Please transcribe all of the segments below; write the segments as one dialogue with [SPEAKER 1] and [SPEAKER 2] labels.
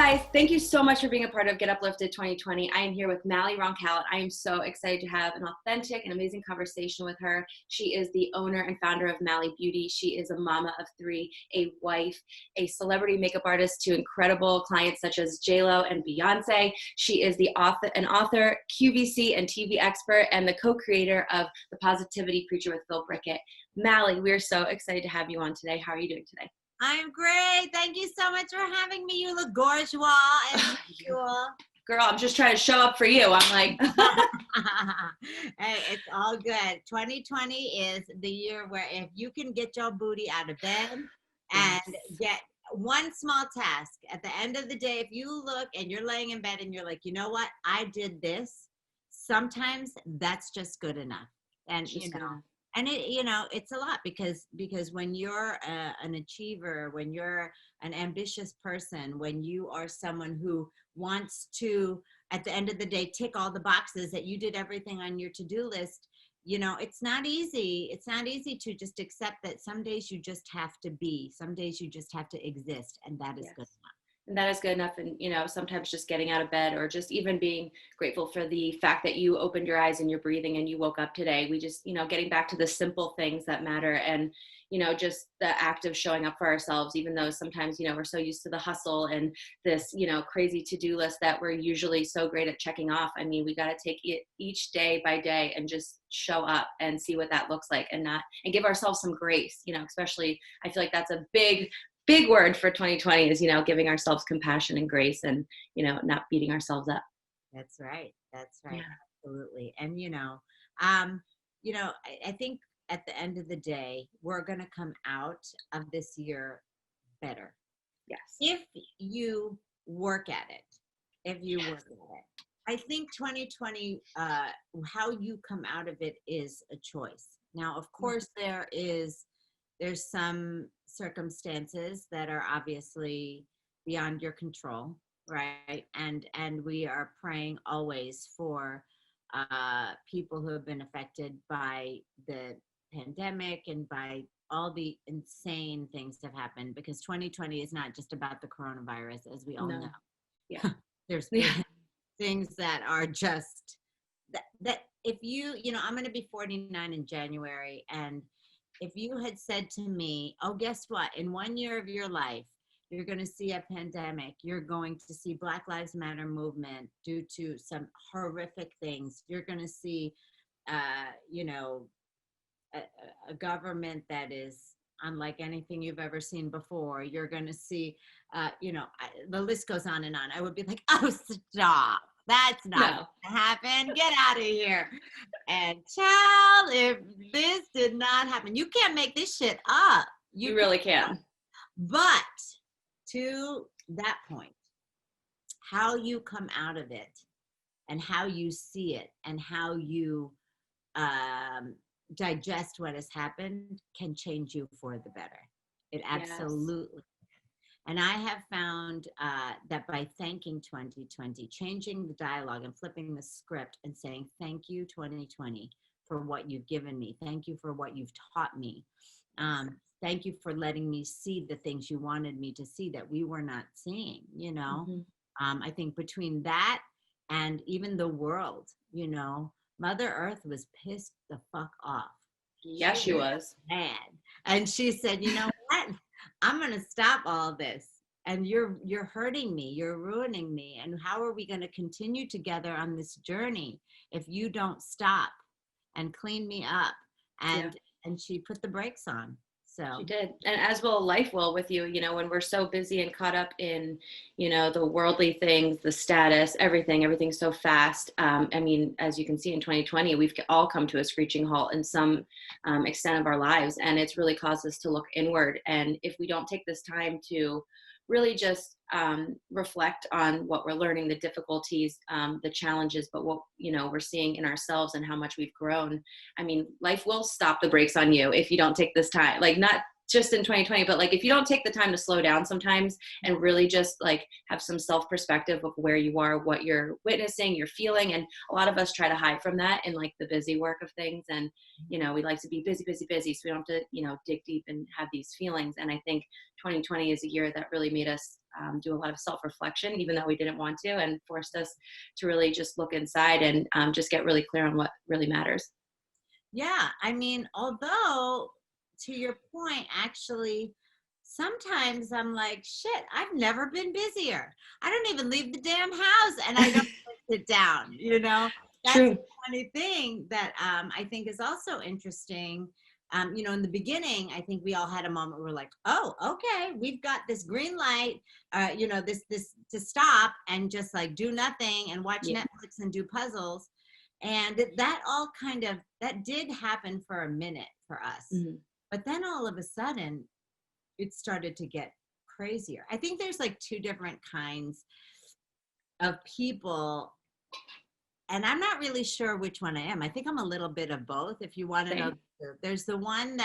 [SPEAKER 1] guys, thank you so much for being a part of Get Uplifted 2020. I am here with Roncal, and I am so excited to have an authentic and amazing conversation with her. She is the owner and founder of Mally Beauty. She is a mama of three, a wife, a celebrity makeup artist to incredible clients such as JLo and Beyonce. She is an author, QVC and TV expert, and the co-creator of The Positivity Preacher with Phil Brickett. Mally, we're so excited to have you on today. How are you doing today?
[SPEAKER 2] I'm great. Thank you so much for having me. You look gorgeous as usual.
[SPEAKER 1] Girl, I'm just trying to show up for you. I'm like,
[SPEAKER 2] hey, it's all good. 2020 is the year where if you can get your booty out of bed and get one small task at the end of the day, if you look and you're laying in bed and you're like, you know what, I did this. Sometimes that's just good enough. And and it's a lot because when you're an achiever, when you're an ambitious person, when you are someone who wants to, at the end of the day, tick all the boxes that you did everything on your to-do list, it's not easy. It's not easy to just accept that some days you just have to be, some days you just have to exist, and that is good enough.
[SPEAKER 1] And that is good enough. And, sometimes just getting out of bed or just even being grateful for the fact that you opened your eyes and you're breathing and you woke up today. We just, getting back to the simple things that matter and, just the act of showing up for ourselves, even though sometimes, we're so used to the hustle and this, crazy to-do list that we're usually so great at checking off. I mean, we got to take it each day by day and just show up and see what that looks like and give ourselves some grace, especially I feel like that's a big word for 2020 is, giving ourselves compassion and grace and, not beating ourselves up.
[SPEAKER 2] That's right. Yeah. Absolutely. And, I think at the end of the day, we're going to come out of this year better.
[SPEAKER 1] Yes.
[SPEAKER 2] If you work at it, I think 2020, how you come out of it is a choice. Now, of course, there's some circumstances that are obviously beyond your control, right? And we are praying always for people who have been affected by the pandemic and by all the insane things that have happened, because 2020 is not just about the coronavirus, as we all know.
[SPEAKER 1] Yeah.
[SPEAKER 2] There's things that are just that if I'm going to be 49 in January, and if you had said to me, oh, guess what? In 1 year of your life, you're going to see a pandemic. You're going to see Black Lives Matter movement due to some horrific things. You're going to see, a government that is unlike anything you've ever seen before. You're going to see, the list goes on and on. I would be like, oh, stop. That's not going to happen. Get out of here. And child, if this did not happen, you can't make this shit up.
[SPEAKER 1] You really can't.
[SPEAKER 2] But to that point, how you come out of it and how you see it and how you digest what has happened can change you for the better. It absolutely. And I have found that by thanking 2020, changing the dialogue and flipping the script and saying, thank you, 2020, for what you've given me. Thank you for what you've taught me. Thank you for letting me see the things you wanted me to see that we were not seeing, I think between that and even the world, Mother Earth was pissed the fuck off.
[SPEAKER 1] Yes, she was.
[SPEAKER 2] Mad. And she said, you know what? I'm going to stop all this. And you're hurting me. You're ruining me. And how are we going to continue together on this journey if you don't stop and clean me up? And she put the brakes on. So
[SPEAKER 1] she did. And as will life will with you, when we're so busy and caught up in, the worldly things, the status, everything's so fast. I mean, as you can see in 2020, we've all come to a screeching halt in some extent of our lives. And it's really caused us to look inward. And if we don't take this time to really just reflect on what we're learning, the difficulties, the challenges, but what, we're seeing in ourselves and how much we've grown. I mean, life will stop the brakes on you if you don't take this time, like not just in 2020, but like if you don't take the time to slow down sometimes and really just like have some self perspective of where you are, what you're witnessing, you're feeling, and a lot of us try to hide from that in like the busy work of things, and we like to be busy, busy, busy, so we don't have to dig deep and have these feelings. And I think 2020 is a year that really made us do a lot of self reflection, even though we didn't want to, and forced us to really just look inside and just get really clear on what really matters.
[SPEAKER 2] Yeah, I mean, although to your point, actually, sometimes I'm like, shit, I've never been busier. I don't even leave the damn house and I don't sit down, you know? That's a
[SPEAKER 1] True.
[SPEAKER 2] funny thing that I think is also interesting. In the beginning, I think we all had a moment where we're like, oh, okay, we've got this green light, this to stop and just like do nothing and watch
[SPEAKER 1] Yeah.
[SPEAKER 2] Netflix and do puzzles. And that all that did happen for a minute for us.
[SPEAKER 1] Mhm.
[SPEAKER 2] But then all of a sudden, it started to get crazier. I think there's like two different kinds of people, and I'm not really sure which one I am. I think I'm a little bit of both. If you want to know,
[SPEAKER 1] Same.
[SPEAKER 2] there's the one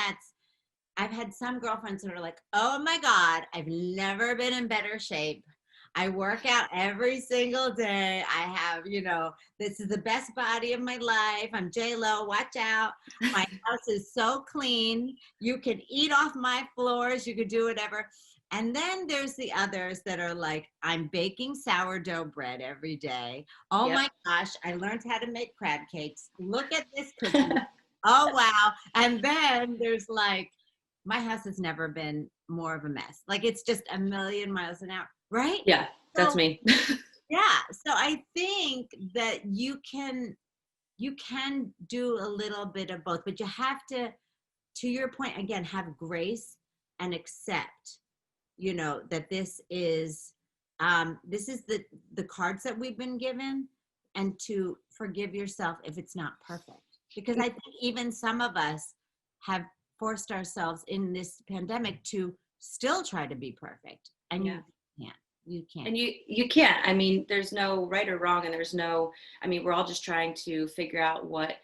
[SPEAKER 2] I've had some girlfriends that are like, oh my God, I've never been in better shape. I work out every single day. I have, this is the best body of my life. I'm JLo, watch out. My house is so clean. You can eat off my floors. You could do whatever. And then there's the others that are like, I'm baking sourdough bread every day. Oh
[SPEAKER 1] Yep.
[SPEAKER 2] my gosh, I learned how to make crab cakes. Look at this cookie. Oh, wow. And then there's like, my house has never been more of a mess. Like it's just a million miles an hour, right?
[SPEAKER 1] Yeah, that's
[SPEAKER 2] So
[SPEAKER 1] me.
[SPEAKER 2] yeah, so I think that you can do a little bit of both, but you have to your point again, have grace and accept, that this is the cards that we've been given, and to forgive yourself if it's not perfect. Because I think even some of us have forced ourselves in this pandemic to still try to be perfect, and
[SPEAKER 1] Yeah.
[SPEAKER 2] you can't.
[SPEAKER 1] And you can't. I mean, there's no right or wrong, and there's no, I mean, we're all just trying to figure out what,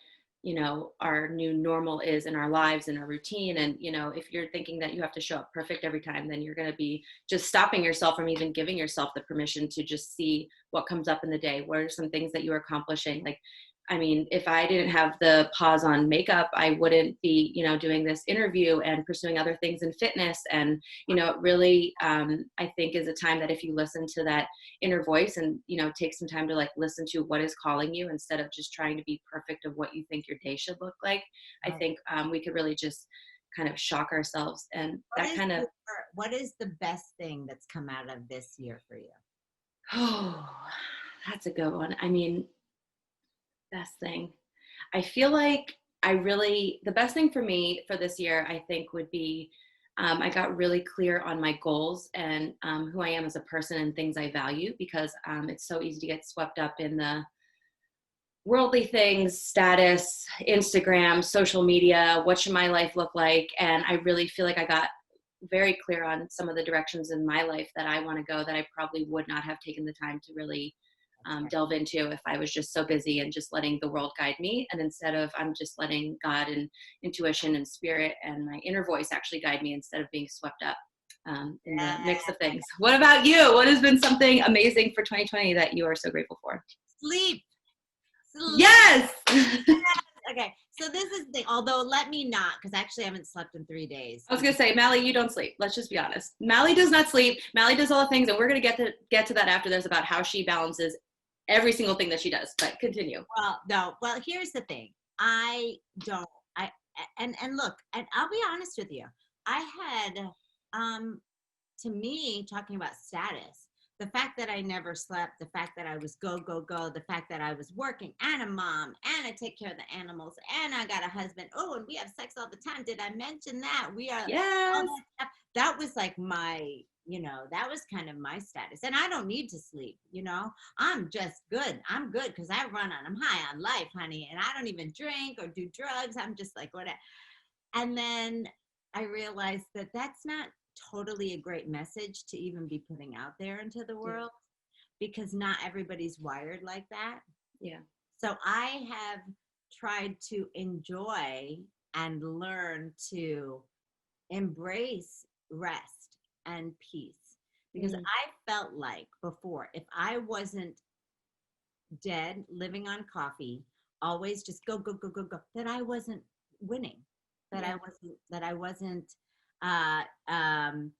[SPEAKER 1] our new normal is in our lives and our routine. And, if you're thinking that you have to show up perfect every time, then you're going to be just stopping yourself from even giving yourself the permission to just see what comes up in the day. What are some things that you're accomplishing? Like, I mean, if I didn't have the pause on makeup, I wouldn't be, doing this interview and pursuing other things in fitness. And, it really, I think is a time that if you listen to that inner voice and, take some time to like listen to what is calling you instead of just trying to be perfect of what you think your day should look like, I think we could really just kind of shock ourselves. And that kind of,
[SPEAKER 2] What is the best thing that's come out of this year for you?
[SPEAKER 1] oh, that's a good one. I mean, best thing. I feel like the best thing for me for this year, I think would be, I got really clear on my goals and who I am as a person and things I value, because it's so easy to get swept up in the worldly things, status, Instagram, social media, what should my life look like? And I really feel like I got very clear on some of the directions in my life that I want to go that I probably would not have taken the time to really delve into if I was just so busy and just letting the world guide me. And instead of, I'm just letting God and intuition and spirit and my inner voice actually guide me instead of being swept up in the mix of things. What about you? What has been something amazing for 2020 that you are so grateful for?
[SPEAKER 2] Sleep.
[SPEAKER 1] Yes.
[SPEAKER 2] Okay, so this is the thing, although let me not, because actually I haven't slept in 3 days.
[SPEAKER 1] I was gonna say, Mally, you don't sleep. Let's just be honest. Mally does not sleep. Mally does all the things, and we're gonna get to that after this about how she balances every single thing that she does. But continue.
[SPEAKER 2] Well, no. Well, here's the thing. I don't. And look, and I'll be honest with you. I had, to me, talking about status, the fact that I never slept, the fact that I was go, go, go, the fact that I was working and a mom and I take care of the animals and I got a husband. Oh, and we have sex all the time. Did I mention that? We are all
[SPEAKER 1] Yes.
[SPEAKER 2] that stuff. That was like my, that was kind of my status. And I don't need to sleep, I'm just good. I'm good because I'm high on life, honey. And I don't even drink or do drugs. I'm just like, whatever. And then I realized that that's not totally a great message to even be putting out there into the world, because not everybody's wired like that.
[SPEAKER 1] Yeah.
[SPEAKER 2] So I have tried to enjoy and learn to embrace rest and peace, because I felt like before, if I wasn't dead, living on coffee, always just go, go, go, go, go, that I wasn't winning, that I wasn't uh, um,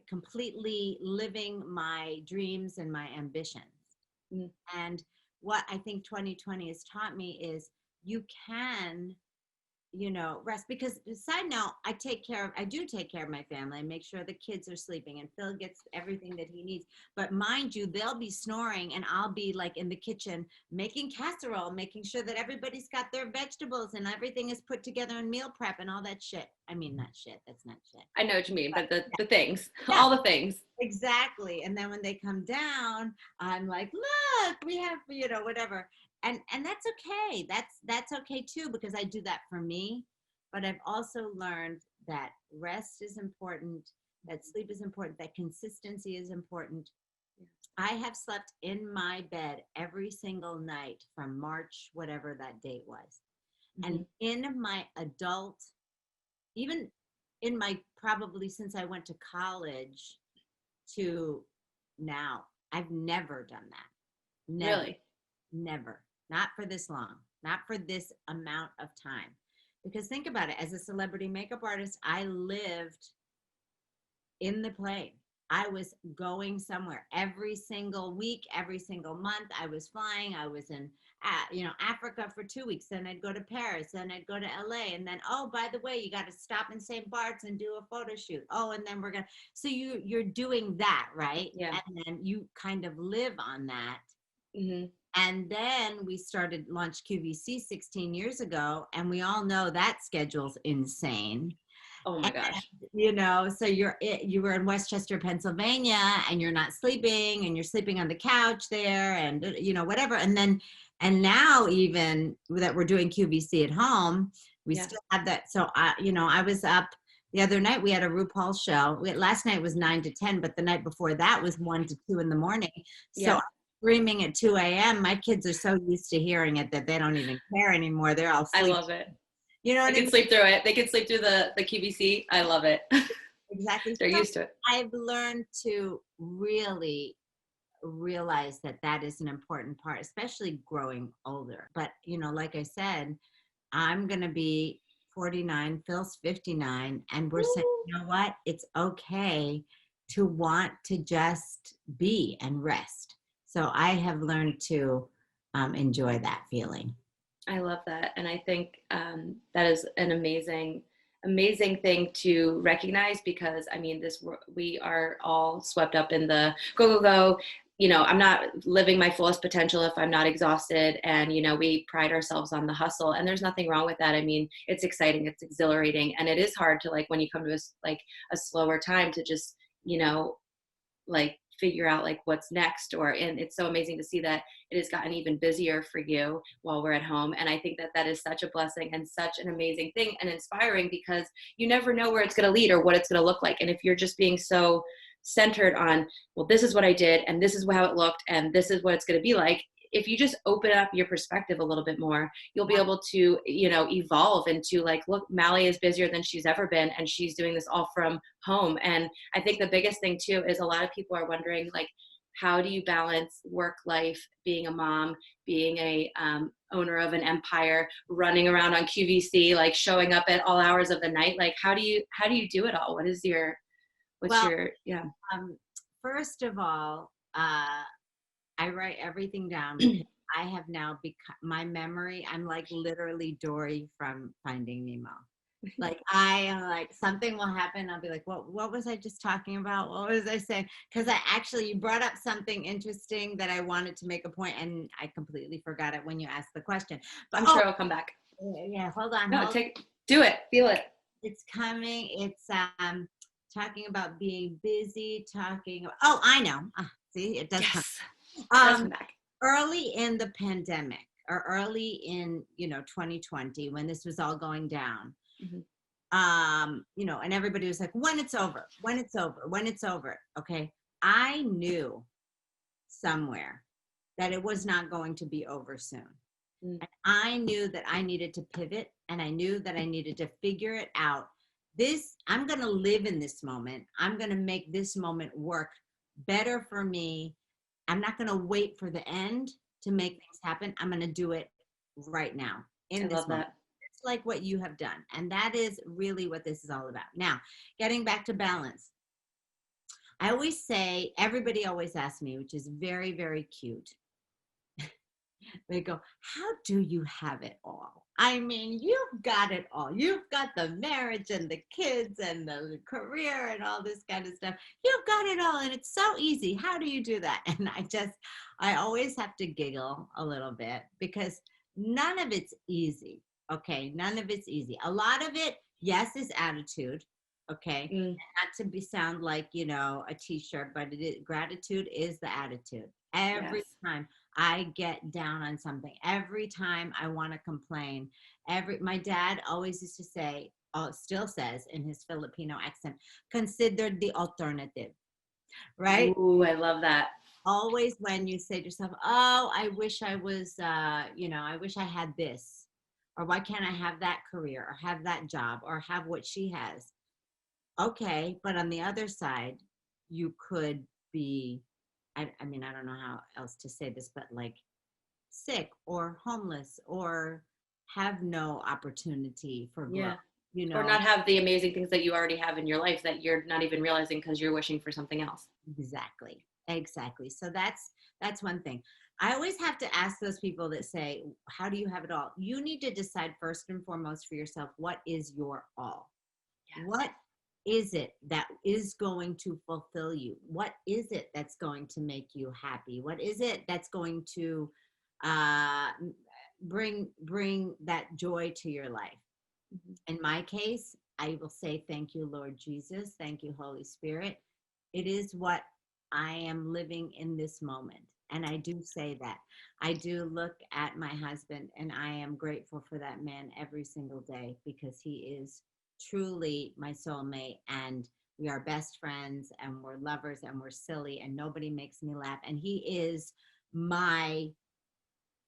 [SPEAKER 2] completely living my dreams and my ambitions.
[SPEAKER 1] Mm.
[SPEAKER 2] And what I think 2020 has taught me is you can, rest. Because side note, I do take care of my family. I make sure the kids are sleeping and Phil gets everything that he needs. But mind you, they'll be snoring and I'll be like in the kitchen making casserole, making sure that everybody's got their vegetables and everything is put together in meal prep and all that shit. I mean, not shit. That's not shit.
[SPEAKER 1] I know what you mean, but the things,
[SPEAKER 2] Yeah.
[SPEAKER 1] all the things.
[SPEAKER 2] Exactly. And then when they come down, I'm like, look, we have, whatever. And that's okay. That's okay too, because I do that for me. But I've also learned that rest is important, that sleep is important, that consistency is important. I have slept in my bed every single night from March, whatever that date was. And in my adult, even in my, probably since I went to college to now, I've never done that. Never.
[SPEAKER 1] Really?
[SPEAKER 2] Never. Not for this long, not for this amount of time. Because think about it, as a celebrity makeup artist, I lived in the plane. I was going somewhere every single week, every single month. I was flying. I was in, Africa for 2 weeks. Then I'd go to Paris. Then I'd go to LA. And then, oh, by the way, you got to stop in St. Bart's and do a photo shoot. Oh, and then we're gonna. So you're doing that, right?
[SPEAKER 1] Yeah.
[SPEAKER 2] And then you kind of live on that.
[SPEAKER 1] Mm-hmm.
[SPEAKER 2] And then we started launch QVC 16 years ago, and we all know that schedule's insane.
[SPEAKER 1] Oh my gosh.
[SPEAKER 2] So you were in Westchester, Pennsylvania, and you're not sleeping, and you're sleeping on the couch there, and whatever. And now even that we're doing QVC at home, we still have that. So I was up the other night. We had a RuPaul show. Last night was 9 to 10, but the night before that was 1 to 2 in the morning. So screaming at 2 a.m. My kids are so used to hearing it that they don't even care anymore. They're all sleeping.
[SPEAKER 1] I love it.
[SPEAKER 2] You know what I mean?
[SPEAKER 1] Sleep through it. They can sleep through the QVC. I love it.
[SPEAKER 2] Exactly.
[SPEAKER 1] They're used to it.
[SPEAKER 2] I've learned to really realize that is an important part, especially growing older. But, like I said, I'm going to be 49, Phil's 59, and we're saying, you know what? It's okay to want to just be and rest. So I have learned to enjoy that feeling.
[SPEAKER 1] I love that. And I think that is an amazing thing to recognize, because I mean, we are all swept up in the go, go, go. I'm not living my fullest potential if I'm not exhausted. And, we pride ourselves on the hustle, and there's nothing wrong with that. I mean, it's exciting, it's exhilarating. And it is hard to, like, when you come to a slower time, to just, figure out what's next, and it's so amazing to see that it has gotten even busier for you while we're at home. And I think that is such a blessing and such an amazing thing and inspiring, because you never know where it's going to lead or what it's going to look like. And if you're just being so centered on, well, this is what I did and this is how it looked and this is what it's going to be like, if you just open up your perspective a little bit more, you'll be able to, evolve into look, Mally is busier than she's ever been, and she's doing this all from home. And I think the biggest thing too is a lot of people are wondering, how do you balance work life, being a mom, being a owner of an empire, running around on QVC, showing up at all hours of the night? How do you do it all?
[SPEAKER 2] First of all, I write everything down, because I have now become, my memory, I'm literally Dory from Finding Nemo. I am something will happen. I'll be like, what was I just talking about? What was I saying? Because you brought up something interesting that I wanted to make a point, and I completely forgot it when you asked the question. But
[SPEAKER 1] I'm sure it'll come back.
[SPEAKER 2] Yeah, hold on.
[SPEAKER 1] No, do it. Feel it.
[SPEAKER 2] It's coming. It's talking about being busy, oh, I know. See, it does come. Early in the pandemic, or early in 2020, when this was all going down, and everybody was like, when it's over, okay, I knew somewhere that it was not going to be over soon. And I knew that I needed to pivot, and I knew that I needed to figure it out I'm going to live in this moment. I'm going to make this moment work better for me. I'm not going to wait for the end to make things happen. I'm going to do it right now
[SPEAKER 1] I
[SPEAKER 2] in this
[SPEAKER 1] love
[SPEAKER 2] moment.
[SPEAKER 1] that.
[SPEAKER 2] It's like what you have done. And that is really what this is all about. Now, getting back to balance. I always say, everybody always asks me, which is very, very cute. They go, how do you have it all? I mean, you've got it all. You've got the marriage and the kids and the career and all this kind of stuff. You've got it all, and it's so easy. How do you do that? And I always have to giggle a little bit because none of it's easy. Okay. None of it's easy. A lot of it, yes, is attitude. Okay.
[SPEAKER 1] Mm,
[SPEAKER 2] Not to be sound like, a t-shirt, but gratitude is the attitude. Every
[SPEAKER 1] yes.
[SPEAKER 2] time I get down on something, every time I want to complain, my dad always used to say, still says in his Filipino accent, consider the alternative, right?
[SPEAKER 1] Ooh, I love that.
[SPEAKER 2] Always when you say to yourself, oh, I wish I was, I wish I had this, or why can't I have that career or have that job or have what she has? Okay, but on the other side, you could be, I mean, I don't know how else to say this, but like sick or homeless or have no opportunity for growth,
[SPEAKER 1] Yeah.
[SPEAKER 2] you
[SPEAKER 1] Or
[SPEAKER 2] know?
[SPEAKER 1] not have the amazing things that you already have in your life that you're not even realizing because you're wishing for something else.
[SPEAKER 2] Exactly. Exactly. So that's one thing. I always have to ask those people that say, how do you have it all? You need to decide first and foremost for yourself, what is your all?
[SPEAKER 1] Yes.
[SPEAKER 2] What is it that is going to fulfill you? What is it that's going to make you happy? What is it that's going to uh, bring that joy to your life?
[SPEAKER 1] Mhm.
[SPEAKER 2] In my case, I will say thank you, Lord Jesus. Thank you, Holy Spirit. It is what I am living in this moment. And I do say that. I do look at my husband and I am grateful for that man every single day because he is truly my soulmate, and we are best friends and we're lovers and we're silly and nobody makes me laugh. And he is my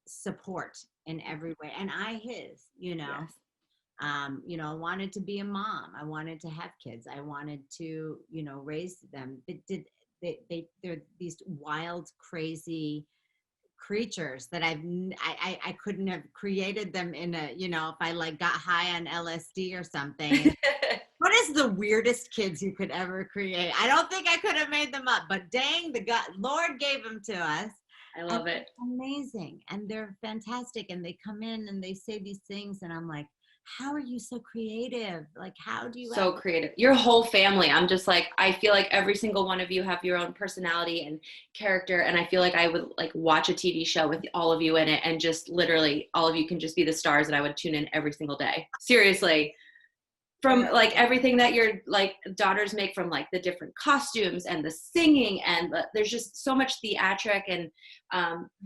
[SPEAKER 2] support in every way. And I his.
[SPEAKER 1] Yes.
[SPEAKER 2] I wanted to be a mom. I wanted to have kids. I wanted to, raise them. They're these wild, crazy creatures that I couldn't have created them if I like got high on LSD or something. What is the weirdest kids you could ever create? I don't think I could have made them up, but dang, the God, Lord gave them to us.
[SPEAKER 1] I
[SPEAKER 2] And
[SPEAKER 1] love it.
[SPEAKER 2] they're amazing and they're fantastic. And they come in and they say these things. And I'm like, how are you so creative? Like, how do you
[SPEAKER 1] So
[SPEAKER 2] ever?
[SPEAKER 1] creative. Your whole family. I'm just like, I feel like every single one of you have your own personality and character. And I feel like I would like watch a TV show with all of you in it and just literally all of you can just be the stars and I would tune in every single day. Seriously. From like everything that your like daughters make, from like the different costumes and the singing and there's just so much theatric and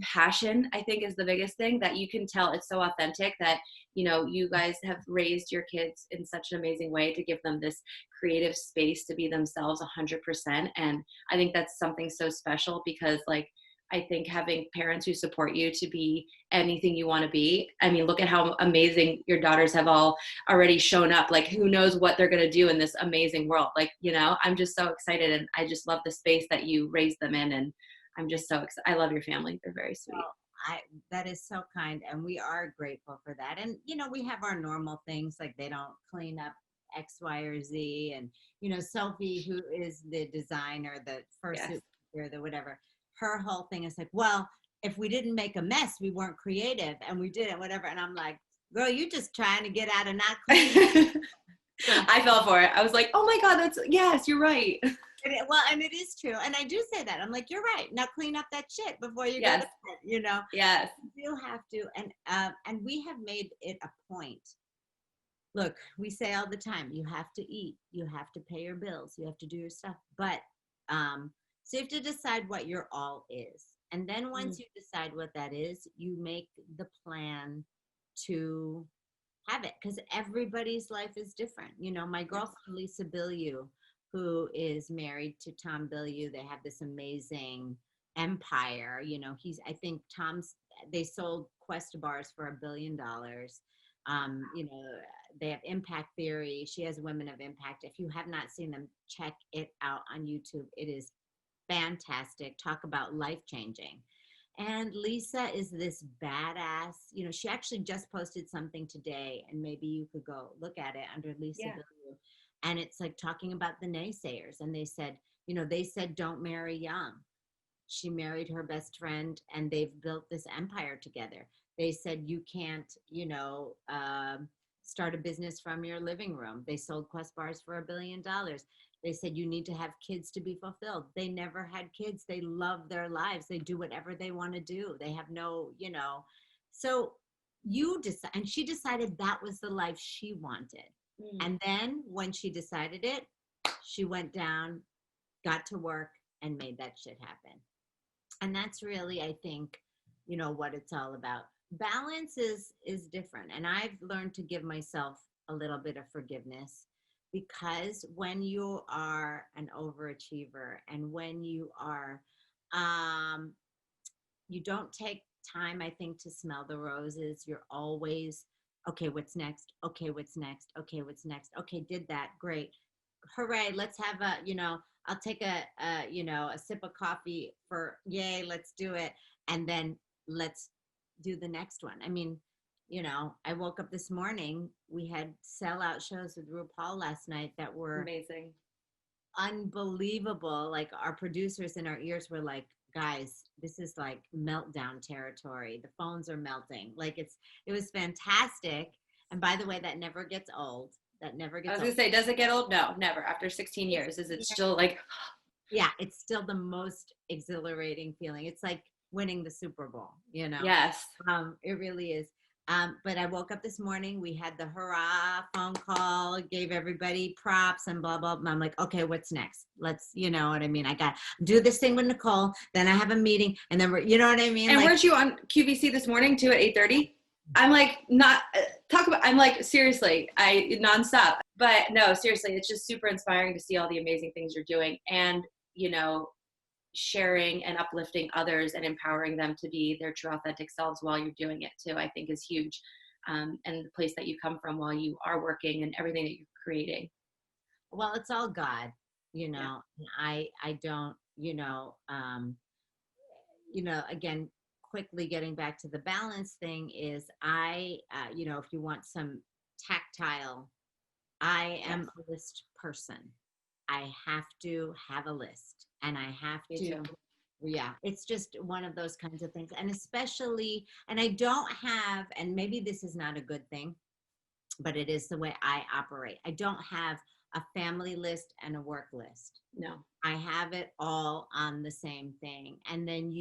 [SPEAKER 1] passion, I think, is the biggest thing that you can tell. It's so authentic that you guys have raised your kids in such an amazing way to give them this creative space to be themselves 100%. And I think that's something so special because like I think having parents who support you to be anything you want to be. I mean, look at how amazing your daughters have all already shown up. Like, who knows what they're going to do in this amazing world? Like, I'm just so excited, and I just love the space that you raised them in. And I'm just so excited. I love your family. They're very sweet.
[SPEAKER 2] I that is so kind, and we are grateful for that. And we have our normal things like they don't clean up X, Y, or Z, and Sophie, who is the designer, the fursuit
[SPEAKER 1] Yes.
[SPEAKER 2] or the whatever, her whole thing is like, well, if we didn't make a mess, we weren't creative, and we didn't whatever. And I'm like, girl, you just trying to get out of not cleaning. So
[SPEAKER 1] I fell for it. I was like, oh my God, yes, you're right.
[SPEAKER 2] and it is true. And I do say that. I'm like, you're right. Now clean up that shit before you go to
[SPEAKER 1] Yes.
[SPEAKER 2] bed,
[SPEAKER 1] Yes.
[SPEAKER 2] You do have to. And we have made it a point. Look, we say all the time, you have to eat, you have to pay your bills, you have to do your stuff. But so you have to decide what your all is. And then once
[SPEAKER 1] Mm.
[SPEAKER 2] you decide what that is, you make the plan to have it, because everybody's life is different. My
[SPEAKER 1] Yes.
[SPEAKER 2] girlfriend Lisa Bilyeu, who is married to Tom Bilyeu, they have this amazing empire. He's I think Tom's they sold Quest bars for $1 billion. You know, they have Impact Theory. She has Women of Impact. If you have not seen them, check it out on YouTube. It is fantastic. Talk about life changing. And Lisa is this badass, you know, she actually just posted something today, and maybe you could go look at it under Lisa
[SPEAKER 1] Yeah.
[SPEAKER 2] Bilyeu. And it's like talking about the naysayers. And they said, you know, they said, don't marry young. She married her best friend and they've built this empire together. They said, you can't, you know, start a business from your living room. They sold Quest bars for $1 billion. They said you need to have kids to be fulfilled. They never had kids. They love their lives. They do whatever they want to do. They have no, you know. So you decide, and she decided that was the life she wanted. And then when she decided it, she went down, got to work, and made that shit happen. And that's really, I think, you know, what it's all about. Balance is different. And I've learned to give myself a little bit of forgiveness, because when you are an overachiever and when you are, you don't take time, I think, to smell the roses. You're always, okay, what's next? Okay, what's next? Okay, what's next? Okay, did that. Great. Hooray. Let's have a, you know, I'll take you know, a sip of coffee for yay, let's do it. And then let's do the next one. I mean, you know, I woke up this morning, we had sellout shows with RuPaul last night that were
[SPEAKER 1] amazing,
[SPEAKER 2] unbelievable. Like our producers in our ears were like, guys, this is like meltdown territory. The phones are melting. Like it was fantastic. And by the way, that never gets old. That never gets
[SPEAKER 1] I was
[SPEAKER 2] old.
[SPEAKER 1] gonna say, does it get old? No, never. After 16 years, is it still like?
[SPEAKER 2] Yeah, it's still the most exhilarating feeling. It's like winning the Super Bowl, you know?
[SPEAKER 1] Yes.
[SPEAKER 2] It really is. But I woke up this morning, we had the hurrah phone call, gave everybody props and blah, blah, blah. I'm like, okay, what's next? Let's, you know what I mean? I got to do this thing with Nicole, then I have a meeting, and then you know what I mean?
[SPEAKER 1] And
[SPEAKER 2] like,
[SPEAKER 1] weren't you on QVC this morning too at 8:30? I'm like, not talk about, I'm like, seriously, I nonstop. But no, seriously, it's just super inspiring to see all the amazing things you're doing, and, you know, sharing and uplifting others and empowering them to be their true authentic selves while you're doing it too, I think is huge. And the place that you come from while you are working and everything that you're creating.
[SPEAKER 2] well, it's all God, you know. Yeah. I don't, you know, again, quickly getting back to the balance thing is you know, if you want some tactile, I am a list person. I have to have a list, and I have to, yeah, it's just one of those kinds of things. And especially, and I don't have, and maybe this is not a good thing, but it is the way I operate. I don't have a family list and a work list.
[SPEAKER 1] No.
[SPEAKER 2] I have it all on the same thing. And then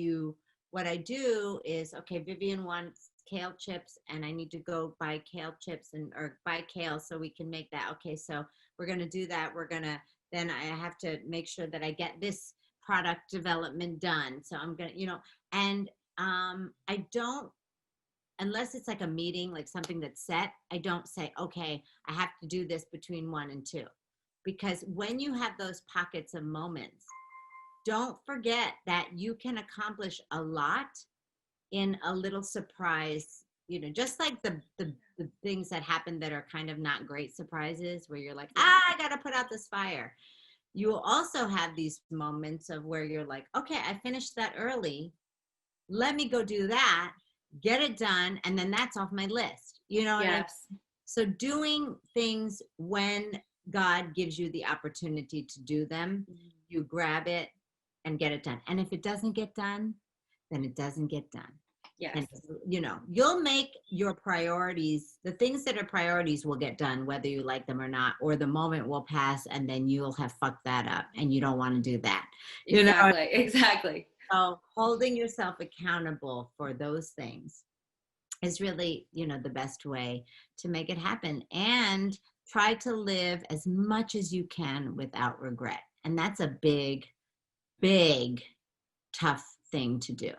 [SPEAKER 2] what I do is, okay, Vivian wants kale chips and I need to go buy kale chips or buy kale so we can make that. Okay, so we're going to do that. Then I have to make sure that I get this product development done. So I'm going to, you know, and I don't, unless it's like a meeting, like something that's set, I don't say, okay, I have to do this between 1 and 2. Because when you have those pockets of moments, don't forget that you can accomplish a lot in a little surprise, you know, just like the things that happen that are kind of not great surprises where you're like, I got to put out this fire. You will also have these moments of where you're like, okay, I finished that early. Let me go do that, get it done. And then that's off my list. You know what I mean? So doing things when God gives you the opportunity to do them, you grab it and get it done. And if it doesn't get done, then it doesn't get done.
[SPEAKER 1] Yes.
[SPEAKER 2] And, you know, you'll make your priorities, the things that are priorities will get done, whether you like them or not, or the moment will pass and then you'll have fucked that up and you don't want to do that. You know?
[SPEAKER 1] Exactly.
[SPEAKER 2] So holding yourself accountable for those things is really, you know, the best way to make it happen. And try to live as much as you can without regret. And that's a big, big, tough thing to do.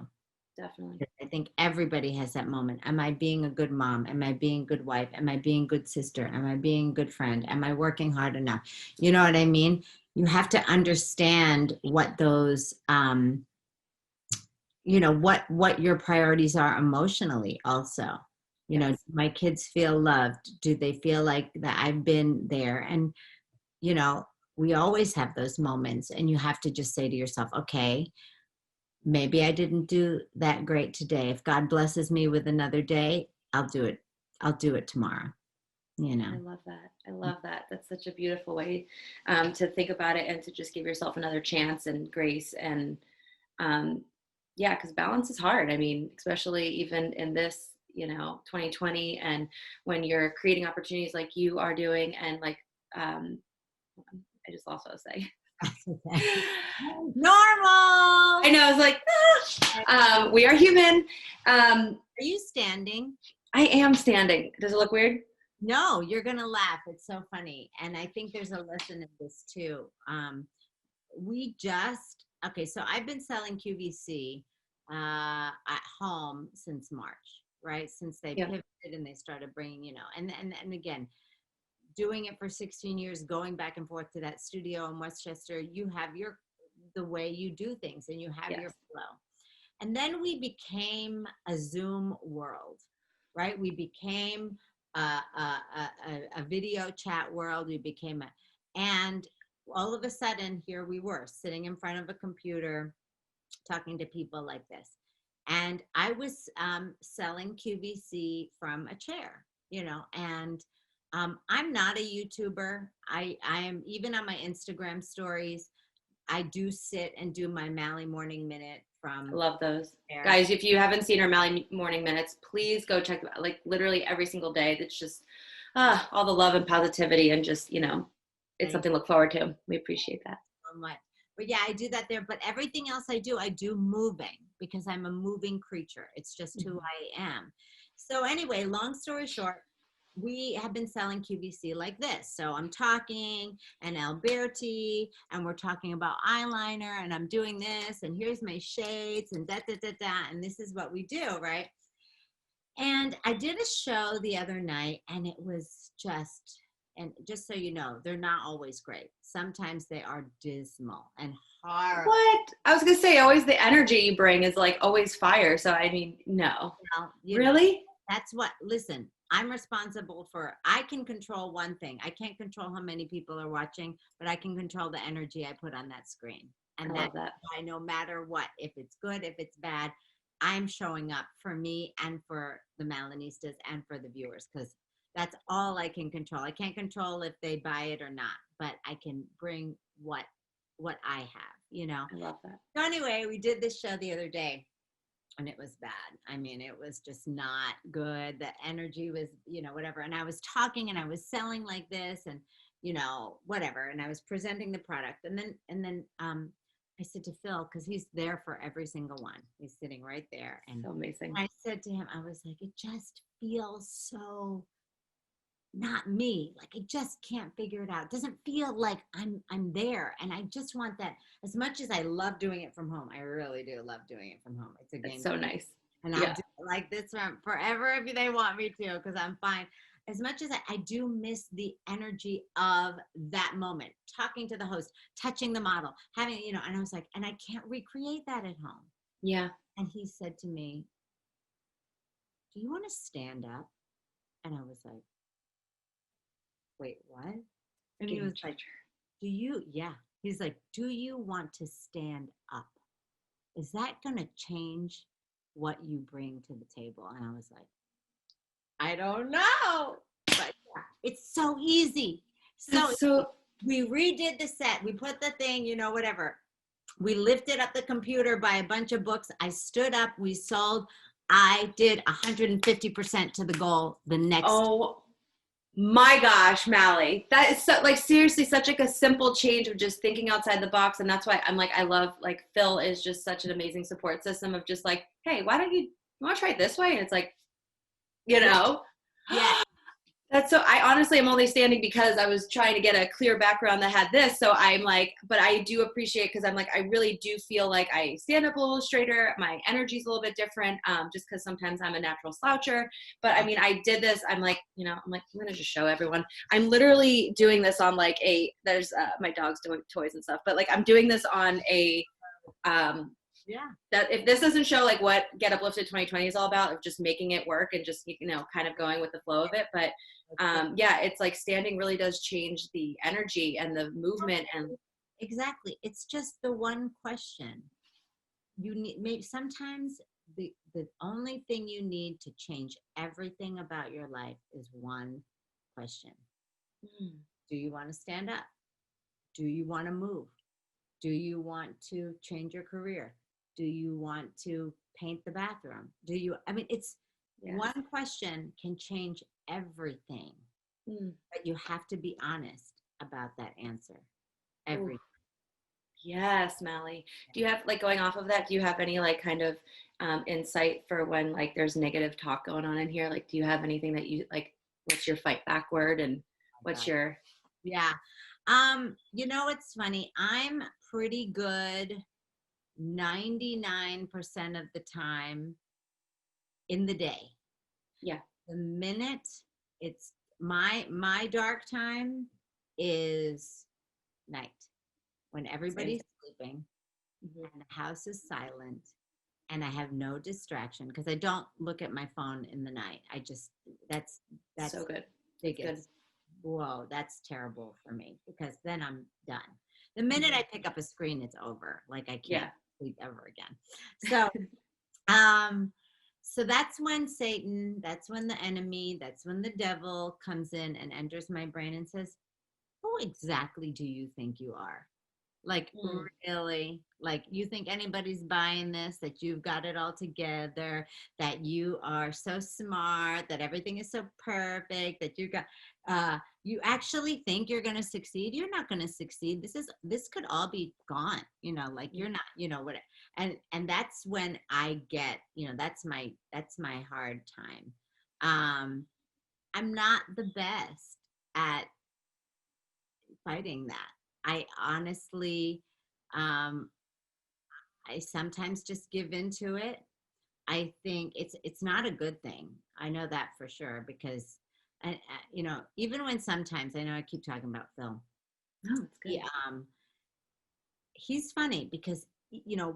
[SPEAKER 1] Definitely.
[SPEAKER 2] I think everybody has that moment. Am I being a good mom? Am I being a good wife? Am I being a good sister? Am I being a good friend? Am I working hard enough? You know what I mean? You have to understand what those, you know, what your priorities are emotionally also. You know,
[SPEAKER 1] Yes.
[SPEAKER 2] do my kids feel loved? Do they feel like that I've been there? And, you know, we always have those moments, and you have to just say to yourself, okay, maybe I didn't do that great today. If God blesses me with another day, I'll do it. I'll do it tomorrow, you know.
[SPEAKER 1] I love that. I love that. That's such a beautiful way to think about it, and to just give yourself another chance and grace. And um, yeah, because balance is hard. I mean, especially even in this, 2020, and when you're creating opportunities like you are doing, and like, I just lost what I was saying.
[SPEAKER 2] Okay. Normal.
[SPEAKER 1] I know. I was like, we are human.
[SPEAKER 2] Are you standing?
[SPEAKER 1] I am standing. Does it look weird?
[SPEAKER 2] No, you're going to laugh. It's so funny. And I think there's a lesson in this too. Okay, so I've been selling QVC at home since March, right? Since they pivoted and they started bringing, and again, doing it for 16 years, going back and forth to that studio in Westchester, you have the way you do things, and you have your flow. And then we became a Zoom world, right? We became a video chat world. We became and all of a sudden, here we were sitting in front of a computer, talking to people like this. And I was selling QVC from a chair, and I'm not a YouTuber. I am, even on my Instagram stories, I do sit and do my Mally Morning Minute from.
[SPEAKER 1] I love those.
[SPEAKER 2] There.
[SPEAKER 1] Guys, if you haven't seen our Mally Morning Minutes, please go check them out. Like literally every single day. It's just all the love and positivity, and just, it's something to look forward to. We appreciate that
[SPEAKER 2] so much. But yeah, I do that there. But everything else I do moving, because I'm a moving creature. It's just who I am. So anyway, long story short, we have been selling QVC like this. So I'm talking and Alberti, and we're talking about eyeliner, and I'm doing this, and here's my shades, and and this is what we do, right? And I did a show the other night, and it was and just so you know, they're not always great. Sometimes they are dismal and horrible.
[SPEAKER 1] What? I was going to say, always the energy you bring is like always fire. So, I mean, no.
[SPEAKER 2] Well,
[SPEAKER 1] really?
[SPEAKER 2] That's listen, I'm responsible for, I can control one thing. I can't control how many people are watching, but I can control the energy I put on that screen. And that's why, no matter what, if it's good, if it's bad, I'm showing up for me and for the Melanistas and for the viewers, because that's all I can control. I can't control if they buy it or not, but I can bring what I have,
[SPEAKER 1] I love that.
[SPEAKER 2] So anyway, we did this show the other day, and it was bad. I mean, it was just not good. The energy was, whatever. And I was talking and I was selling like this, and, whatever. And I was presenting the product. And then I said to Phil, because he's there for every single one. He's sitting right there. And
[SPEAKER 1] so amazing.
[SPEAKER 2] I said to him, I was like, it just feels so not me. Like, I just can't figure it out. It doesn't feel like I'm there. And I just want that. As much as I love doing it from home, I really do love doing it from home. It's a game.
[SPEAKER 1] It's so nice.
[SPEAKER 2] And I'll do it like this forever if they want me to, because I'm fine. As much as I do miss the energy of that moment, talking to the host, touching the model, having, and I was like, and I can't recreate that at home.
[SPEAKER 1] Yeah.
[SPEAKER 2] And he said to me, do you want to stand up? And I was like, wait, what? And he was like, he's like, do you want to stand up? Is that going to change what you bring to the table? And I was like, I don't know. But yeah, it's so easy. So we redid the set. We put the thing, whatever. We lifted up the computer by a bunch of books. I stood up. We sold. I did 150% to the goal the next.
[SPEAKER 1] Oh my gosh, Mally. That is so, like, seriously, such like a simple change of just thinking outside the box. And that's why I'm like, I love, like, Phil is just such an amazing support system of just like, hey, why don't you want to try it this way? And it's like,
[SPEAKER 2] Yeah.
[SPEAKER 1] That's so, I honestly am only standing because I was trying to get a clear background that had this. So I'm like, but I do appreciate, because I'm like, I really do feel like I stand up a little straighter. My energy's a little bit different, just because sometimes I'm a natural sloucher. But I mean, I did this. I'm like, I'm going to just show everyone. I'm literally doing this on like there's my dog's doing toys and stuff, but like I'm doing this on a
[SPEAKER 2] Yeah.
[SPEAKER 1] That if this doesn't show like what Get Uplifted 2020 is all about, of just making it work and just, kind of going with the flow of it. But yeah, it's like standing really does change the energy and the movement. And
[SPEAKER 2] Exactly. It's just the one question. You need, maybe sometimes the only thing you need to change everything about your life is one question. Do you want to stand up? Do you want to move? Do you want to change your career? Do you want to paint the bathroom? I mean, it's one question can change everything, but you have to be honest about that answer. Everything.
[SPEAKER 1] Yes, Mally. Do you have, like, going off of that, do you have any like kind of insight for when like there's negative talk going on in here? Like, do you have anything that you like, what's your fight back word, and what's your?
[SPEAKER 2] Yeah. It's funny. I'm pretty good 99% of the time in the day.
[SPEAKER 1] Yeah.
[SPEAKER 2] The minute it's my dark time is night, when everybody's sleeping and the house is silent and I have no distraction, because I don't look at my phone in the night. I just, that's
[SPEAKER 1] so good.
[SPEAKER 2] Biggest. Whoa, that's terrible for me, because then I'm done. The minute I pick up a screen, it's over. Like, I can't sleep ever again. So, so that's when Satan, that's when the enemy, that's when the devil comes in and enters my brain and says, who exactly do you think you are? Like, really? Like, you think anybody's buying this, that you've got it all together, that you are so smart, that everything is so perfect, that you actually think you're going to succeed? You're not going to succeed. This could all be gone, like, you're not, what, and that's when I get, that's my hard time. I'm not the best at fighting that. I honestly, I sometimes just give into it. I think it's not a good thing. I know that for sure, because, even when sometimes, I know I keep talking about Phil.
[SPEAKER 1] Oh, that's good.
[SPEAKER 2] He's funny because,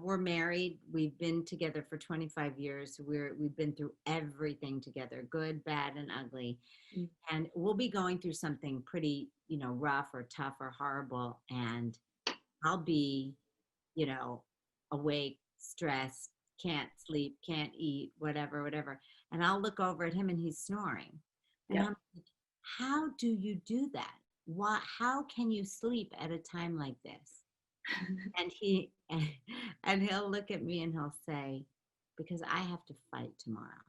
[SPEAKER 2] we're married. We've been together for 25 years. We've been through everything together, good, bad, and ugly. And we'll be going through something pretty, rough or tough or horrible. And I'll be, awake, stressed, can't sleep, can't eat, whatever. And I'll look over at him and he's snoring. And I'm like, how do you do that? How can you sleep at a time like this? And he'll look at me and he'll say, because I have to fight tomorrow.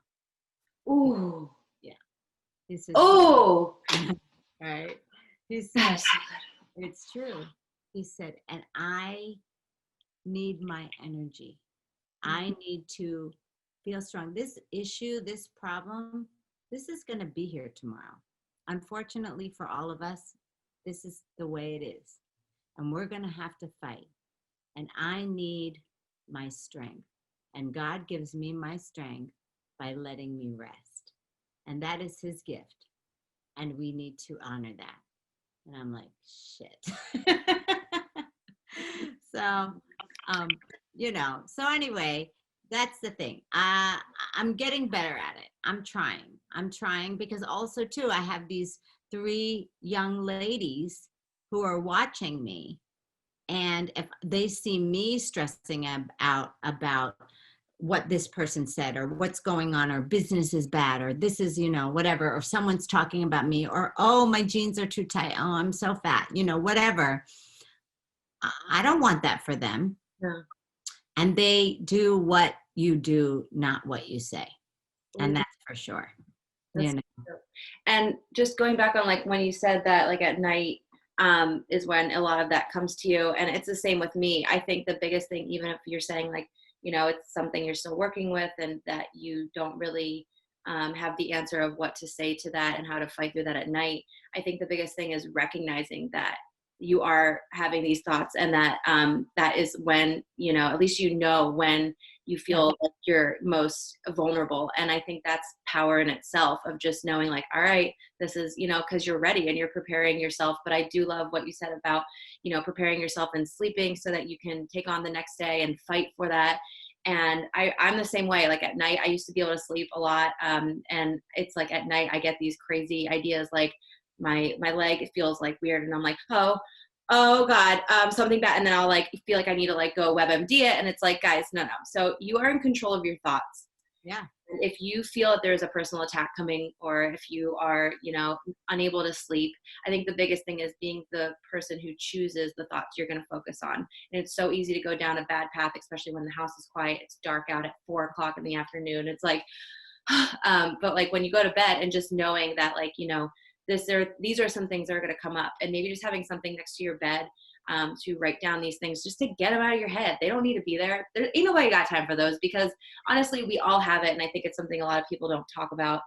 [SPEAKER 1] Ooh.
[SPEAKER 2] Yeah. He says, right. He said, it's true. He said, and I need my energy. I need to feel strong. This issue, this problem, this is going to be here tomorrow. Unfortunately for all of us, this is the way it is. And we're going to have to fight. And I need my strength. And God gives me my strength by letting me rest. And that is his gift. And we need to honor that. And I'm like, shit. So, so anyway, that's the thing. I'm getting better at it. I'm trying because also too, I have these 3 young ladies who are watching me. And if they see me stressing out about what this person said, or what's going on, or business is bad, or this is, whatever, or someone's talking about me, or, oh, my jeans are too tight. Oh, I'm so fat, whatever. I don't want that for them. Yeah. And they do what you do, not what you say. And that's for sure.
[SPEAKER 1] And just going back on, like, when you said that, like, at night is when a lot of that comes to you. And it's the same with me. I think the biggest thing, even if you're saying, like, it's something you're still working with and that you don't really have the answer of what to say to that and how to fight through that at night. I think the biggest thing is recognizing that you are having these thoughts, and that that is when, at least when you feel like you're most vulnerable. And I think that's power in itself, of just knowing like, all right, this is, because you're ready and you're preparing yourself. But I do love what you said about, preparing yourself and sleeping so that you can take on the next day and fight for that. And I'm the same way. Like at night, I used to be able to sleep a lot. And it's like at night, I get these crazy ideas, like my leg, it feels like weird. And I'm like, oh God, something bad. And then I'll like feel like I need to like go WebMD it. And it's like, guys, no. So you are in control of your thoughts.
[SPEAKER 2] Yeah.
[SPEAKER 1] And if you feel that there's a personal attack coming, or if you are, unable to sleep, I think the biggest thing is being the person who chooses the thoughts you're going to focus on. And it's so easy to go down a bad path, especially when the house is quiet. It's dark out at 4:00 in the afternoon. It's like, but like when you go to bed and just knowing that like, these are some things that are going to come up, and maybe just having something next to your bed to write down these things just to get them out of your head. They don't need to be there. There ain't nobody got time for those, because honestly, we all have it. And I think it's something a lot of people don't talk about.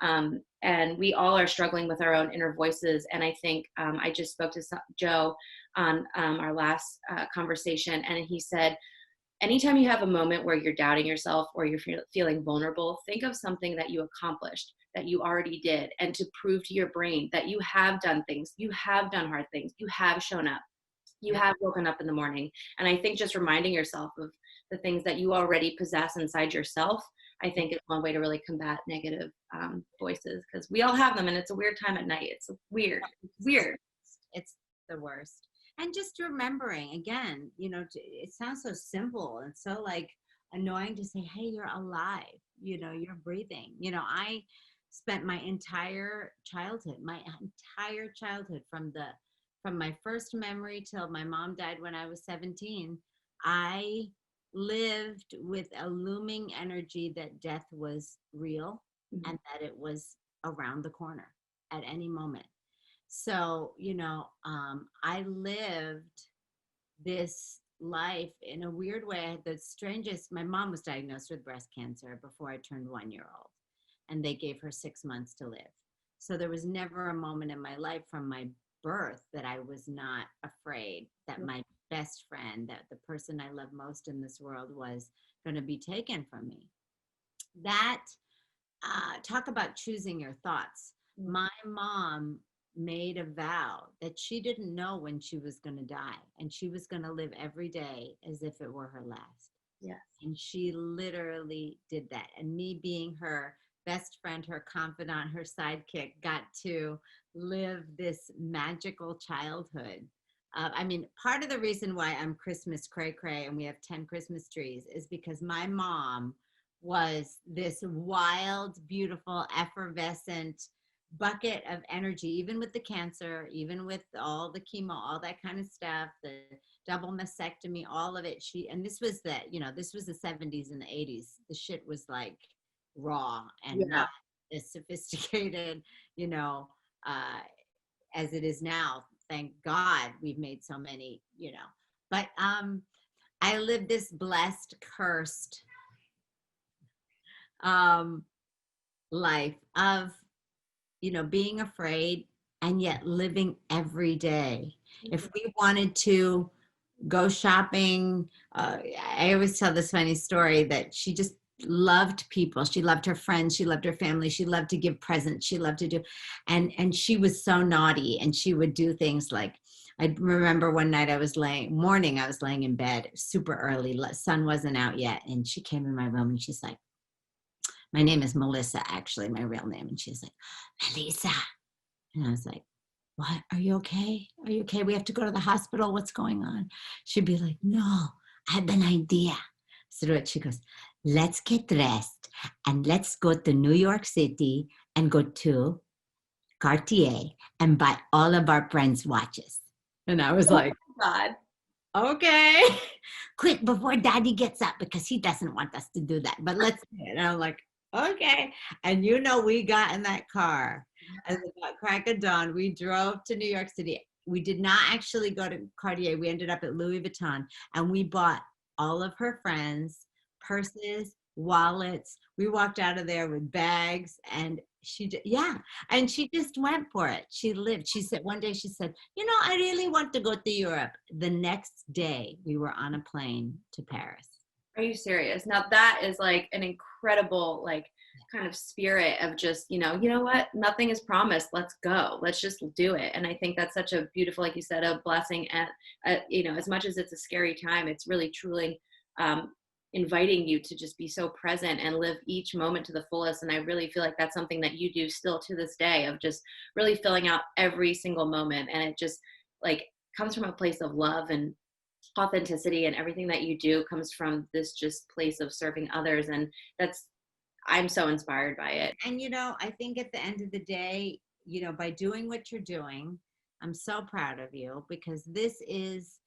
[SPEAKER 1] And we all are struggling with our own inner voices. And I think I just spoke to Joe on our last conversation, and he said, anytime you have a moment where you're doubting yourself or you're feeling vulnerable, think of something that you accomplished, that you already did, and to prove to your brain that you have done things, you have done hard things, you have shown up, you have woken up in the morning. And I think just reminding yourself of the things that you already possess inside yourself, I think is one way to really combat negative voices, because we all have them, and it's a weird time at night. It's weird.
[SPEAKER 2] It's the worst. And just remembering again, it sounds so simple and so like annoying to say, hey, you're alive, you're breathing. I spent my entire childhood from my first memory till my mom died when I was 17, I lived with a looming energy that death was real, and that it was around the corner at any moment. So, I lived this life in a weird way. I had the strangest, my mom was diagnosed with breast cancer before I turned 1 year old, and they gave her 6 months to live. So there was never a moment in my life from my birth that I was not afraid that my best friend, that the person I love most in this world, was going to be taken from me. That, talk about choosing your thoughts. My mom made a vow that she didn't know when she was going to die, and she was going to live every day as if it were her last.
[SPEAKER 1] Yes.
[SPEAKER 2] And she literally did that. And me being her best friend, her confidant, her sidekick, got to live this magical childhood. Part of the reason why I'm Christmas cray cray and we have 10 Christmas trees is because my mom was this wild, beautiful, effervescent bucket of energy, even with the cancer, even with all the chemo, all that kind of stuff, the double mastectomy, all of it. This was the 70s and the 80s. The shit was like raw and not as sophisticated, as it is now. Thank God we've made so many, but I lived this blessed, cursed life of being afraid and yet living every day. If we wanted to go shopping, I always tell this funny story that she just loved people. She loved her friends. She loved her family. She loved to give presents. She loved to do, and she was so naughty, and she would do things like, I remember one night I was laying in bed super early. Sun wasn't out yet. And she came in my room and she's like, my name is Melissa, actually, my real name. And she's like, Melissa. And I was like, what? Are you okay? Are you okay? We have to go to the hospital. What's going on? She'd be like, no, I have an idea. So she goes, let's get dressed and let's go to New York City and go to Cartier and buy all of our friends' watches. And I was like,
[SPEAKER 1] God.
[SPEAKER 2] Okay, quick before daddy gets up, because he doesn't want us to do that, but let's do it. And I'm like, okay. And we got in that car at about crack of dawn. We drove to New York City. We did not actually go to Cartier. We ended up at Louis Vuitton, and we bought all of her friends' purses, wallets. We walked out of there with bags, and she just went for it. She lived. She said, one day she said, I really want to go to Europe. The next day we were on a plane to Paris.
[SPEAKER 1] Are you serious? Now that is like an incredible, like, kind of spirit of just, you know what? Nothing is promised. Let's go. Let's just do it. And I think that's such a beautiful, like you said, a blessing. And, as much as it's a scary time, it's really truly um, inviting you to just be so present and live each moment to the fullest. And I really feel like that's something that you do still to this day, of just really filling out every single moment. And it just like comes from a place of love and authenticity, and everything that you do comes from this just place of serving others. And that's, I'm so inspired by it.
[SPEAKER 2] And I think at the end of the day, by doing what you're doing, I'm so proud of you, because this is,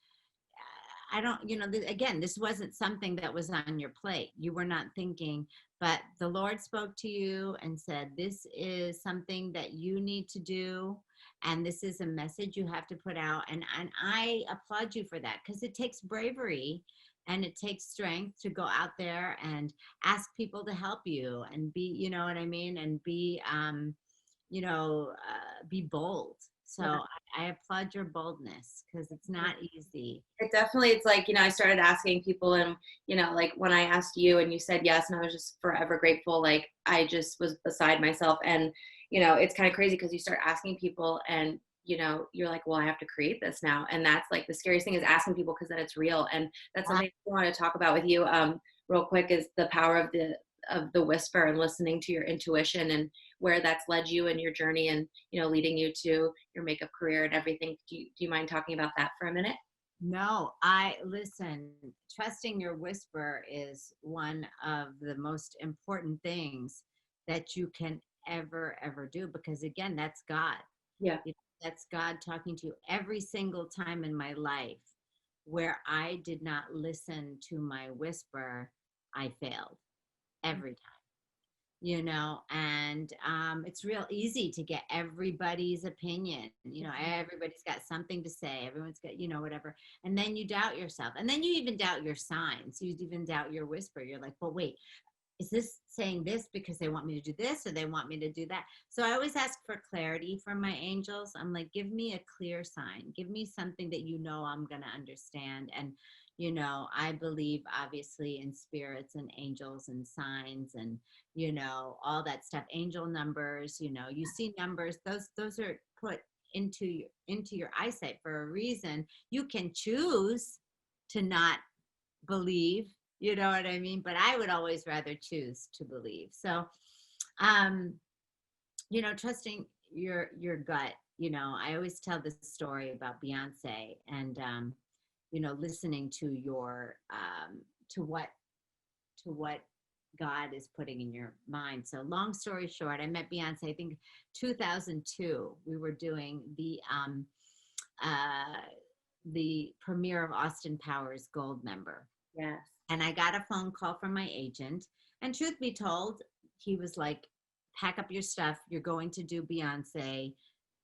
[SPEAKER 2] I don't, again, this wasn't something that was on your plate. You were not thinking, but the Lord spoke to you and said, this is something that you need to do. And this is a message you have to put out. And I applaud you for that, because it takes bravery and it takes strength to go out there and ask people to help you and be, you know what I mean? And be bold. So
[SPEAKER 1] Yeah.
[SPEAKER 2] I applaud your boldness, because it's not easy.
[SPEAKER 1] It definitely, it's like, I started asking people, and, like when I asked you and you said yes, and I was just forever grateful. Like I just was beside myself. And, it's kind of crazy because you start asking people and, you're like, well, I have to create this now. And that's like the scariest thing, is asking people, because then it's real. And that's something I want to talk about with you real quick, is the power of the whisper and listening to your intuition, and where that's led you in your journey, and leading you to your makeup career and everything. Do you mind talking about that for a minute?
[SPEAKER 2] No, listen, trusting your whisper is one of the most important things that you can ever do, because again, that's God.
[SPEAKER 1] Yeah.
[SPEAKER 2] That's God talking to you. Every single time in my life where I did not listen to my whisper, I failed every time. And it's real easy to get everybody's opinion. Everybody's got something to say, everyone's got whatever, and then you doubt yourself, and then you even doubt your signs, you even doubt your whisper. You're like, well, wait, is this saying this because they want me to do this, or they want me to do that? So I always ask for clarity from my angels. I'm like, give me a clear sign, give me something that I'm going to understand. And I believe obviously in spirits and angels and signs and all that stuff. Angel numbers, you see numbers, those are put into your eyesight for a reason. You can choose to not believe, you know what I mean? But I would always rather choose to believe. So, trusting your gut. I always tell this story about Beyonce and, listening to your, to what God is putting in your mind. So long story short, I met Beyonce, I think 2002. We were doing the premiere of Austin Powers Gold Member.
[SPEAKER 1] Yes.
[SPEAKER 2] And I got a phone call from my agent. And truth be told, he was like, pack up your stuff. You're going to do Beyonce.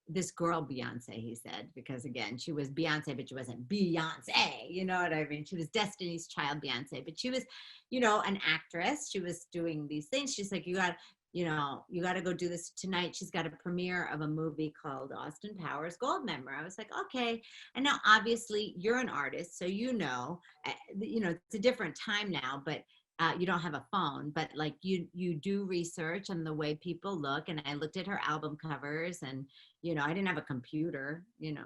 [SPEAKER 2] This girl Beyonce, he said, because again, she was Beyonce, but she wasn't Beyonce. You know what I mean? She was Destiny's Child Beyonce, but she was, an actress. She was doing these things. She's like, you got to go do this tonight. She's got a premiere of a movie called Austin Powers Gold Member. I was like, okay. And now obviously you're an artist, so it's a different time now, but you don't have a phone, but like you do research on the way people look. And I looked at her album covers, and I didn't have a computer.
[SPEAKER 1] Mm-hmm.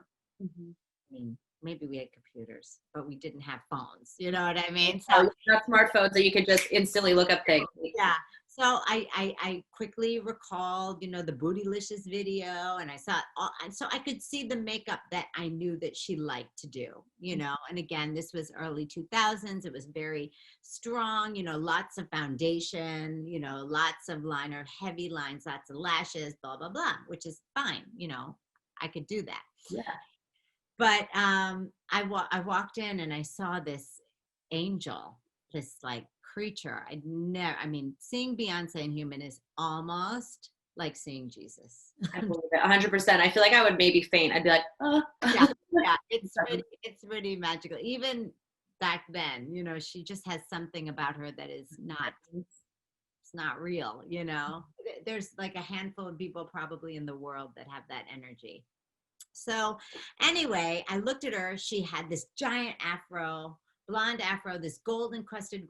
[SPEAKER 2] I mean, maybe we had computers, but we didn't have phones. You know what I mean?
[SPEAKER 1] So not smartphones that you could just instantly look up things.
[SPEAKER 2] Yeah. So I quickly recalled, the Bootylicious video, and I saw it all, and so I could see the makeup that I knew that she liked to do, and again, this was early 2000s. It was very strong, lots of foundation, lots of liner, heavy lines, lots of lashes, blah, blah, blah, which is fine. I could do that.
[SPEAKER 1] Yeah.
[SPEAKER 2] But I walked in and I saw this angel, this like creature. Seeing Beyonce in human is almost like seeing Jesus.
[SPEAKER 1] I believe it 100%. I feel like I would maybe faint. I'd be like, oh.
[SPEAKER 2] Yeah, it's really magical. Even back then, she just has something about her that is not, it's not real, There's like a handful of people probably in the world that have that energy. So anyway, I looked at her. She had this giant afro, blonde afro, this gold encrusted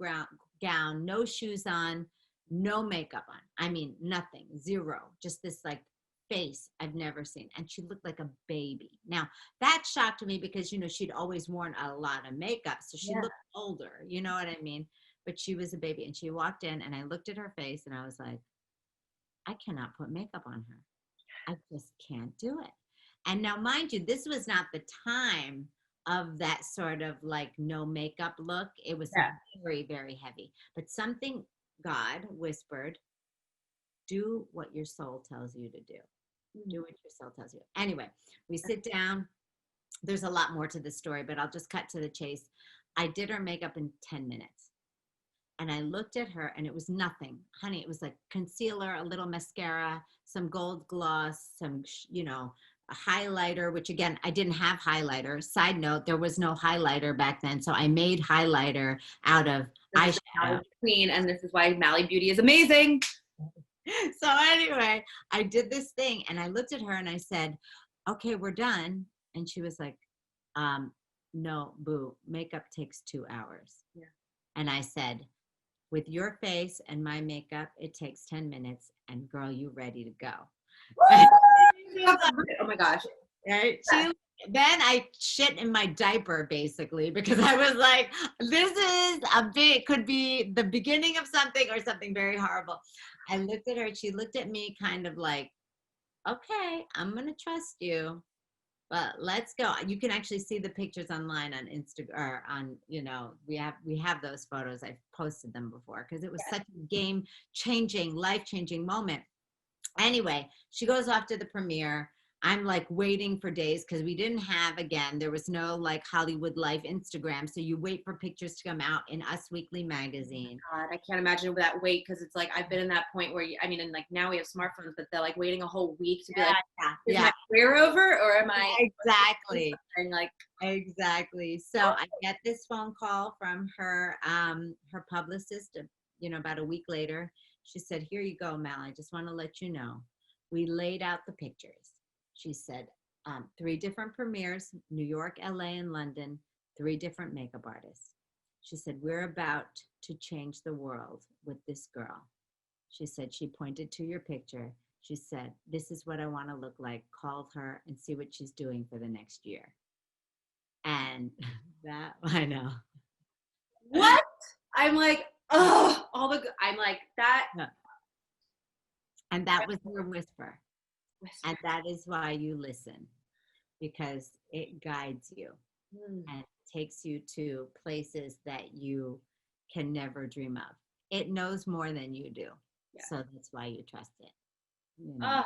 [SPEAKER 2] gown, no shoes on, no makeup on. I mean, nothing, zero, just this like face I've never seen. And she looked like a baby. Now that shocked me because, you know, she'd always worn a lot of makeup. So she
[SPEAKER 1] Yeah.
[SPEAKER 2] looked older, you know what I mean? But she was a baby, and she walked in and I looked at her face and I was like, I cannot put makeup on her. I just can't do it. And now, mind you, this was not the time of that sort of like no makeup look. It was
[SPEAKER 1] Yeah.
[SPEAKER 2] very, very heavy. But something God whispered, do what your soul tells you to do. Do what your soul tells you. Anyway, we sit down. There's a lot more to the story, but I'll just cut to the chase. I did her makeup in 10 minutes. And I looked at her and it was nothing. Honey, it was like concealer, a little mascara, some gold gloss, some, you know, a highlighter, which again, I didn't have highlighter. Side note, there was no highlighter back then. So I made highlighter out of eyeshadow.
[SPEAKER 1] Queen, and this is why Mally Beauty is amazing.
[SPEAKER 2] So anyway, I did this thing and I looked at her and I said, okay, we're done. And she was like, no, boo, makeup takes 2 hours.
[SPEAKER 1] Yeah.
[SPEAKER 2] And I said, with your face and my makeup, it takes 10 minutes. And girl, you ready to go.
[SPEAKER 1] Oh my gosh.
[SPEAKER 2] Right? Then I shit in my diaper basically, because I was like, this is could be the beginning of something or something very horrible. I looked at her, she looked at me kind of like, okay, I'm going to trust you, but let's go. You can actually see the pictures online on Instagram, or on, you know, we have those photos. I've posted them before because it was such a game-changing, life-changing moment. Anyway, she goes off to the premiere. I'm like waiting for days because we didn't have, again, there was no like Hollywood Life Instagram. So you wait for pictures to come out in Us Weekly magazine.
[SPEAKER 1] God, I can't imagine that wait, because it's like I've been in that point where I mean, and like now we have smartphones, but they're like waiting a whole week to be like, is my career over or am I
[SPEAKER 2] exactly?
[SPEAKER 1] And like
[SPEAKER 2] exactly. So I get this phone call from her her publicist, you know, about a week later. She said, here you go, Mal. I just want to let you know, we laid out the pictures. She said, 3 different premieres, New York, LA, and London, 3 different makeup artists. She said, we're about to change the world with this girl. She said, she pointed to your picture. She said, this is what I want to look like. Call her and see what she's doing for the next year. And that, I know.
[SPEAKER 1] What? I'm like, oh, I'm like that.
[SPEAKER 2] And that was her whisper. And that is why you listen, because it guides you and takes you to places that you can never dream of. It knows more than you do. Yeah. So that's why you trust it. You know?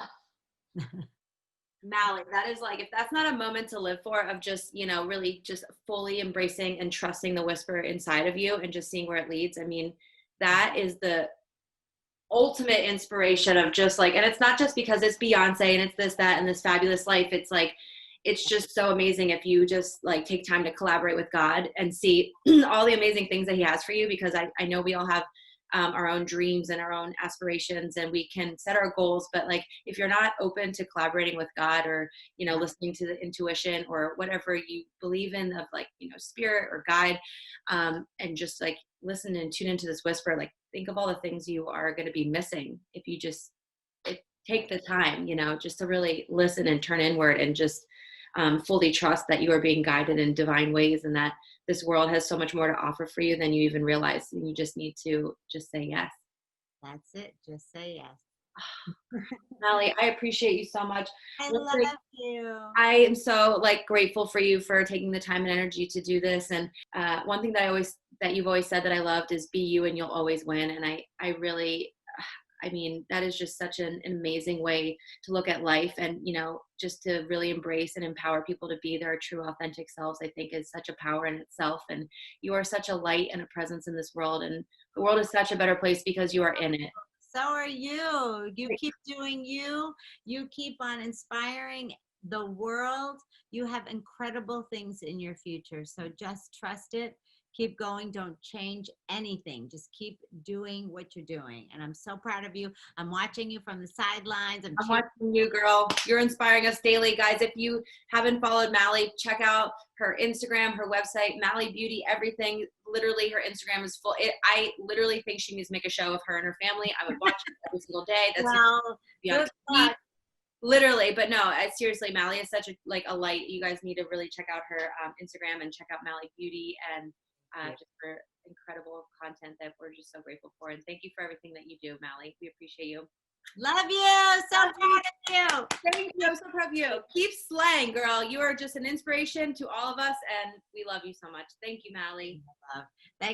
[SPEAKER 1] Mally, that is like, if that's not a moment to live for, of just, you know, really just fully embracing and trusting the whisper inside of you and just seeing where it leads. I mean, that is the ultimate inspiration of just like, and it's not just because it's Beyonce and it's this, that, and this fabulous life. It's like, it's just so amazing if you just like take time to collaborate with God and see all the amazing things that he has for you, because I know we all have our own dreams and our own aspirations, and we can set our goals, but like if you're not open to collaborating with God, or, you know, listening to the intuition or whatever you believe in, of like, you know, spirit or guide, and just like listen and tune into this whisper, like think of all the things you are going to be missing if you just take the time, you know, just to really listen and turn inward and just fully trust that you are being guided in divine ways, and that this world has so much more to offer for you than you even realize. And you just need to just say yes.
[SPEAKER 2] That's it. Just say yes.
[SPEAKER 1] Mally, I appreciate you so much.
[SPEAKER 2] I love you.
[SPEAKER 1] I am so like grateful for you for taking the time and energy to do this. And one thing that you've always said that I loved is be you and you'll always win. And I really, I mean, that is just such an amazing way to look at life, and, you know, just to really embrace and empower people to be their true authentic selves, I think is such a power in itself. And you are such a light and a presence in this world, and the world is such a better place because you are in it.
[SPEAKER 2] So are you. You keep doing you. You keep on inspiring the world. You have incredible things in your future. So just trust it. Keep going. Don't change anything. Just keep doing what you're doing. And I'm so proud of you. I'm watching you from the sidelines.
[SPEAKER 1] I'm watching you, girl. You're inspiring us daily. Guys, if you haven't followed Mally, check out her Instagram, her website, Mally Beauty, everything. Literally, her Instagram is full. I literally think she needs to make a show of her and her family. I would watch it every single day. That's
[SPEAKER 2] good luck.
[SPEAKER 1] Literally, but no, seriously, Mally is such a light. You guys need to really check out her Instagram and check out Mally Beauty and just for incredible content that we're just so grateful for. And thank you for everything that you do, Mally. We appreciate you.
[SPEAKER 2] Love you. So proud of you.
[SPEAKER 1] Thank you. I'm so proud of you. Keep slaying, girl. You are just an inspiration to all of us, and we love you so much. Thank you, Mally.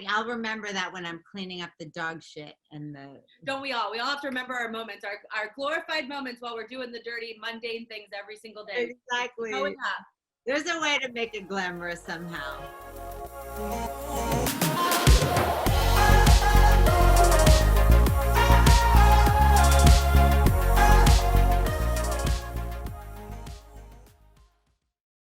[SPEAKER 2] I'll remember that when I'm cleaning up the dog shit and the.
[SPEAKER 1] Don't we all? We all have to remember our moments, our glorified moments while we're doing the dirty, mundane things every single day.
[SPEAKER 2] Exactly. There's a way to make it glamorous somehow.